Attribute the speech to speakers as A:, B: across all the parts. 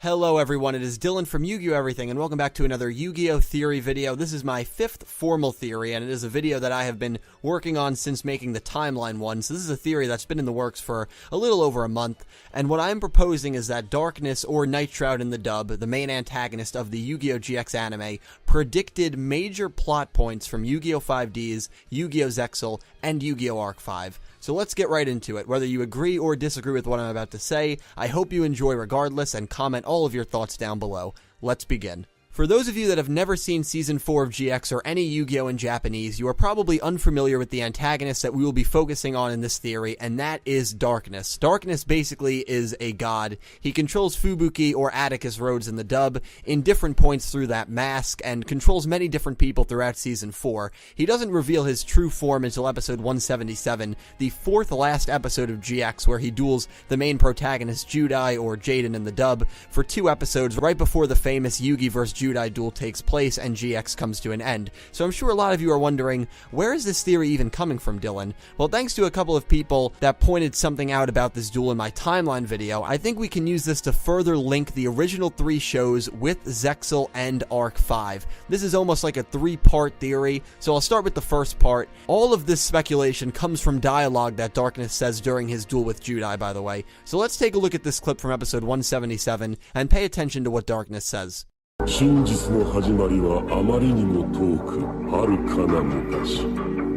A: Hello everyone, it is Dylan from Yugioh Everything, and welcome back to another Yu-Gi-Oh! Theory video. This is my 5th formal theory, and it is a video that I have been working on since making the timeline one, so this is a theory that's been in the works for a little over a month, and what I'm proposing is that Darkness, or Nightshroud in the dub, the main antagonist of the Yugioh GX anime, predicted major plot points from Yugioh 5Ds, Yugioh Zexal, and Yu-Gi-Oh! Arc 5. So let's get right into it. Whether you agree or disagree with what I'm about to say, I hope you enjoy regardless and comment all of your thoughts down below. Let's begin. For those of you that have never seen Season 4 of GX or any Yu-Gi-Oh! In Japanese, you are probably unfamiliar with the antagonist that we will be focusing on in this theory, and that is Darkness. Darkness basically is a god. He controls Fubuki or Atticus Rhodes in the dub in different points through that mask, and controls many different people throughout Season 4. He doesn't reveal his true form until episode 177, the fourth last episode of GX, where he duels the main protagonist Judai or Jaden in the dub for 2 episodes right before the famous Yugi vs. Judai duel takes place and GX comes to an end. So I'm sure a lot of you are wondering, where is this theory even coming from, Dylan? Well, thanks to a couple of people that pointed something out about this duel in my timeline video, I think we can use this to further link the original 3 shows with Zexal and Arc 5. This is almost like a 3-part theory, so I'll start with the first part. All of this speculation comes from dialogue that Darkness says during his duel with Judai, by the way. So let's take a look at this clip from episode 177 and pay attention to what Darkness says.
B: 真実の始まりはあまりにも遠く遥かな昔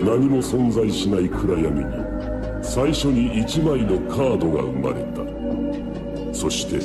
B: 何も存在しない暗闇に最初に1枚のカードが生まれたそして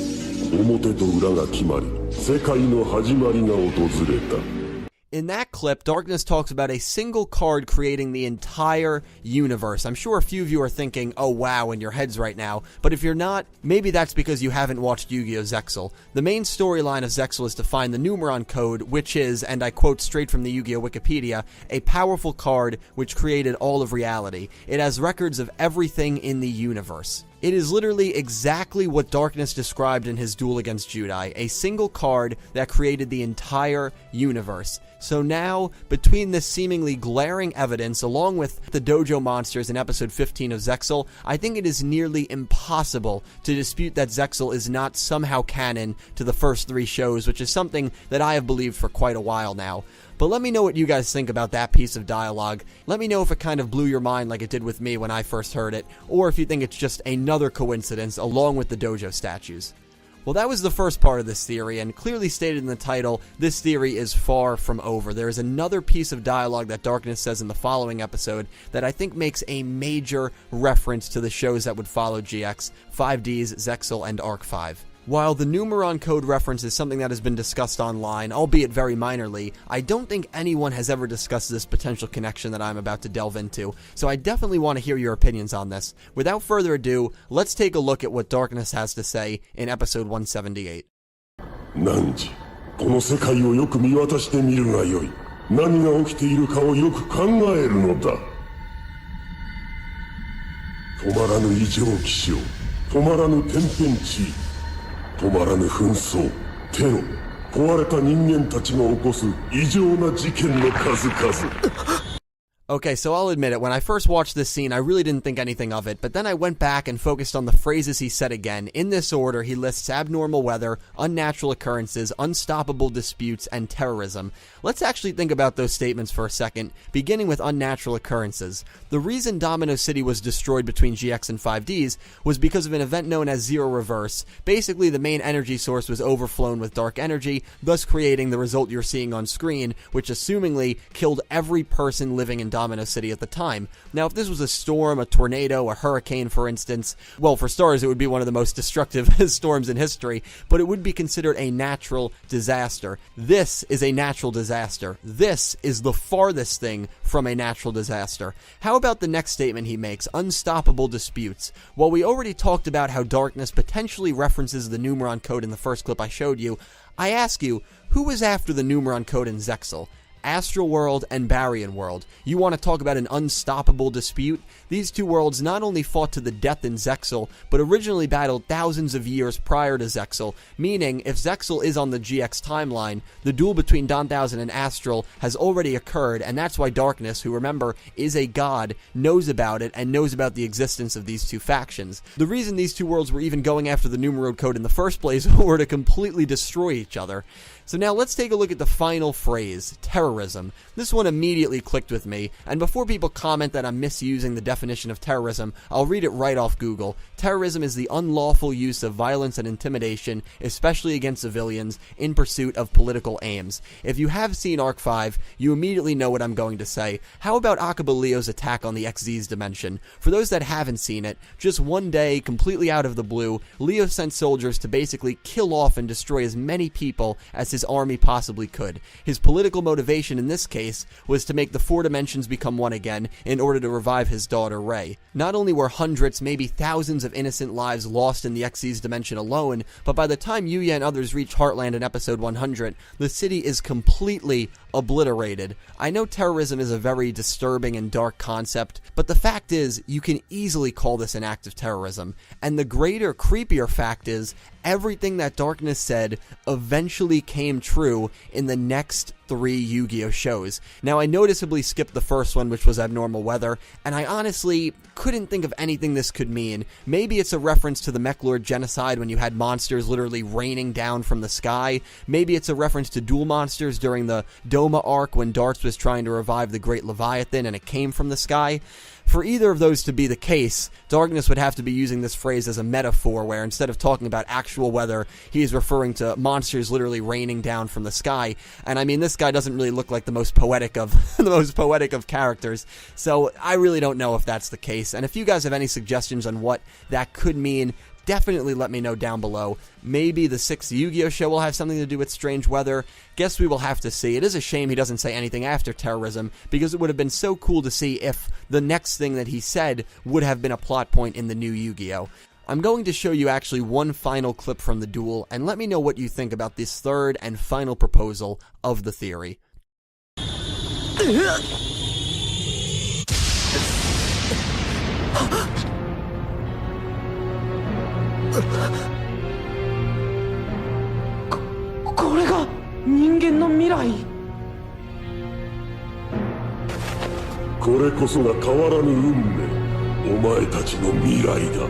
B: 表と裏が決まり世界の始まりが訪れた
A: In that clip, Darkness talks about a single card creating the entire universe. I'm sure a few of you are thinking, oh wow, in your heads right now, but if you're not, maybe that's because you haven't watched Yu-Gi-Oh! Zexal. The main storyline of Zexal is to find the Numeron code, which is, and I quote straight from the Yu-Gi-Oh! Wikipedia, a powerful card which created all of reality. It has records of everything in the universe. It is literally exactly what Darkness described in his duel against Judai, a single card that created the entire universe. So now, between this seemingly glaring evidence, along with the dojo monsters in episode 15 of Zexal, I think it is nearly impossible to dispute that Zexal is not somehow canon to the first 3 shows, which is something that I have believed for quite a while now. But let me know what you guys think about that piece of dialogue. Let me know if it kind of blew your mind like it did with me when I first heard it, or if you think it's just another coincidence along with the dojo statues. Well, that was the first part of this theory, and clearly stated in the title, this theory is far from over. There is another piece of dialogue that Darkness says in the following episode that I think makes a major reference to the shows that would follow GX, 5Ds, Zexal, and Arc 5. While the Numeron code reference is something that has been discussed online, albeit very minorly, I don't think anyone has ever discussed this potential connection that I'm about to delve into, so I definitely want to hear your opinions on this. Without further ado, let's take a look at what Darkness has to say in episode 178.
B: 汝、この世界をよく見渡してみるがよい。何が起きているかをよく考えるのだ。止まらぬ異常気象、止まらぬ天変地異。止まらぬ紛争、テロ、壊れた人間たちが起こす異常な事件の数々。
A: Okay, so I'll admit it, when I first watched this scene, I really didn't think anything of it, but then I went back and focused on the phrases he said again. In this order, he lists abnormal weather, unnatural occurrences, unstoppable disputes, and terrorism. Let's actually think about those statements for a second, beginning with unnatural occurrences. The reason Domino City was destroyed between GX and 5Ds was because of an event known as Zero Reverse. Basically, the main energy source was overflown with dark energy, thus creating the result you're seeing on screen, which assumingly killed every person living in Domino City at the time. Now, if this was a storm, a tornado, a hurricane, for instance, well, for starters, it would be one of the most destructive storms in history, but it would be considered a natural disaster. This is a natural disaster. This is the farthest thing from a natural disaster. How about the next statement he makes, unstoppable disputes? Well, we already talked about how Darkness potentially references the Numeron code in the first clip I showed you. I ask you, who was after the Numeron code in Zexal? Astral World and Baryon World. You want to talk about an unstoppable dispute? These two worlds not only fought to the death in Zexal, but originally battled thousands of years prior to Zexal, meaning if Zexal is on the GX timeline, the duel between 1000 and Astral has already occurred, and that's why Darkness, who remember is a god, knows about it and knows about the existence of these two factions. The reason these two worlds were even going after the Numerode Code in the first place were to completely destroy each other. So now let's take a look at the final phrase, terrorism. This one immediately clicked with me, and before people comment that I'm misusing the definition of terrorism, I'll read it right off Google. Terrorism is the unlawful use of violence and intimidation, especially against civilians, in pursuit of political aims. If you have seen Arc 5, you immediately know what I'm going to say. How about Akaba Leo's attack on the XZ's dimension? For those that haven't seen it, just one day, completely out of the blue, Leo sent soldiers to basically kill off and destroy as many people as his army possibly could. His political motivation in this case was to make the four dimensions become one again in order to revive his daughter Rei. Not only were hundreds, maybe thousands of innocent lives lost in the XZ's dimension alone, but by the time Yuya and others reach Heartland in episode 100, the city is completely obliterated. I know terrorism is a very disturbing and dark concept, but the fact is, you can easily call this an act of terrorism. And the greater, creepier fact is, everything that Darkness said eventually came true in the next 3 Yu-Gi-Oh shows. Now, I noticeably skipped the first one, which was abnormal weather, and I honestly couldn't think of anything this could mean. Maybe it's a reference to the Mechlord genocide when you had monsters literally raining down from the sky. Maybe it's a reference to dual monsters during the Doma arc when Darts was trying to revive the Great Leviathan and it came from the sky. For either of those to be the case, Darkness would have to be using this phrase as a metaphor where instead of talking about actual weather, he is referring to monsters literally raining down from the sky. And I mean, this guy doesn't really look like the most poetic of characters, so I really don't know if that's the case. And if you guys have any suggestions on what that could mean, definitely let me know down below. Maybe the 6th Yu-Gi-Oh show will have something to do with strange weather. Guess we will have to see. It is a shame he doesn't say anything after terrorism, because it would have been so cool to see if the next thing that he said would have been a plot point in the new Yu-Gi-Oh. I'm going to show you actually one final clip from the duel, and let me know what you think about this third and final proposal of the theory.
C: これが人間の未来。
B: これこそが変わらぬ運命。お前たちの未来だ。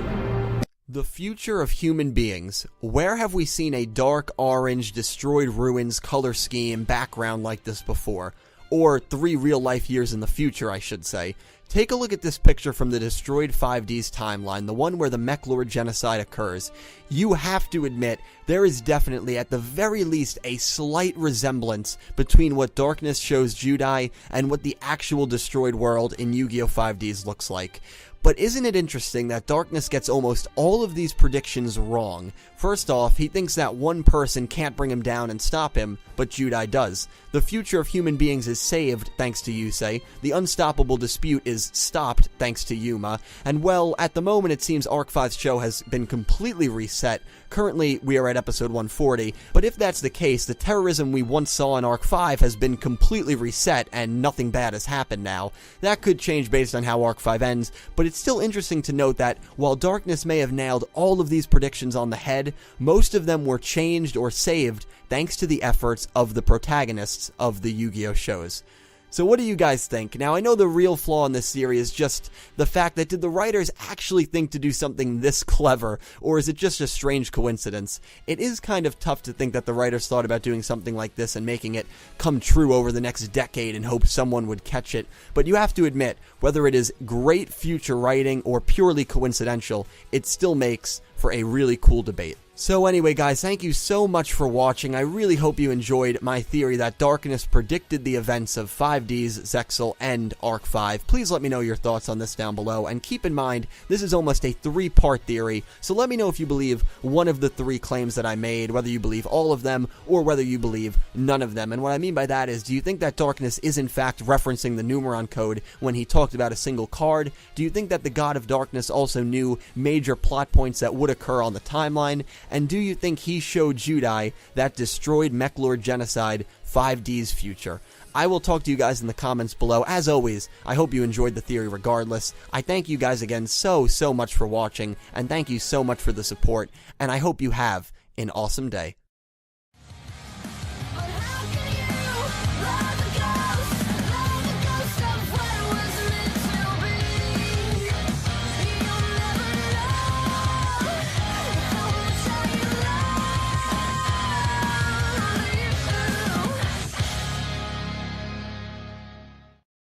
A: The future of human beings. Where have we seen a dark orange, destroyed ruins color scheme background like this before? Or 3 real-life years in the future, I should say. Take a look at this picture from the destroyed 5Ds timeline, the one where the Mechlord genocide occurs. You have to admit, there is definitely, at the very least, a slight resemblance between what Darkness shows Judai and what the actual destroyed world in Yu-Gi-Oh 5Ds looks like. But isn't it interesting that Darkness gets almost all of these predictions wrong? First off, he thinks that one person can't bring him down and stop him, but Judai does. The future of human beings is saved, thanks to Yusei. The unstoppable dispute is stopped, thanks to Yuma. And well, at the moment it seems Arc 5's show has been completely reset. Currently, we are at episode 140, but if that's the case, the terrorism we once saw in Arc 5 has been completely reset and nothing bad has happened now. That could change based on how Arc 5 ends, but it's still interesting to note that while Darkness may have nailed all of these predictions on the head, most of them were changed or saved thanks to the efforts of the protagonists of the Yu-Gi-Oh shows. So what do you guys think? Now, I know the real flaw in this theory is just the fact that did the writers actually think to do something this clever, or is it just a strange coincidence? It is kind of tough to think that the writers thought about doing something like this and making it come true over the next decade and hope someone would catch it, but you have to admit, whether it is great future writing or purely coincidental, it still makes for a really cool debate. So anyway guys, thank you so much for watching. I really hope you enjoyed my theory that Darkness predicted the events of 5Ds, Zexal, and Arc 5. Please let me know your thoughts on this down below, and keep in mind, this is almost a 3-part theory, so let me know if you believe one of the 3 claims that I made, whether you believe all of them, or whether you believe none of them. And what I mean by that is, do you think that Darkness is in fact referencing the Numeron code when he talked about a single card? Do you think that the God of Darkness also knew major plot points that would occur on the timeline? And do you think he showed Judai that destroyed Mechlord genocide 5D's future? I will talk to you guys in the comments below. As always, I hope you enjoyed the theory regardless. I thank you guys again so much for watching, and thank you so much for the support, and I hope you have an awesome day.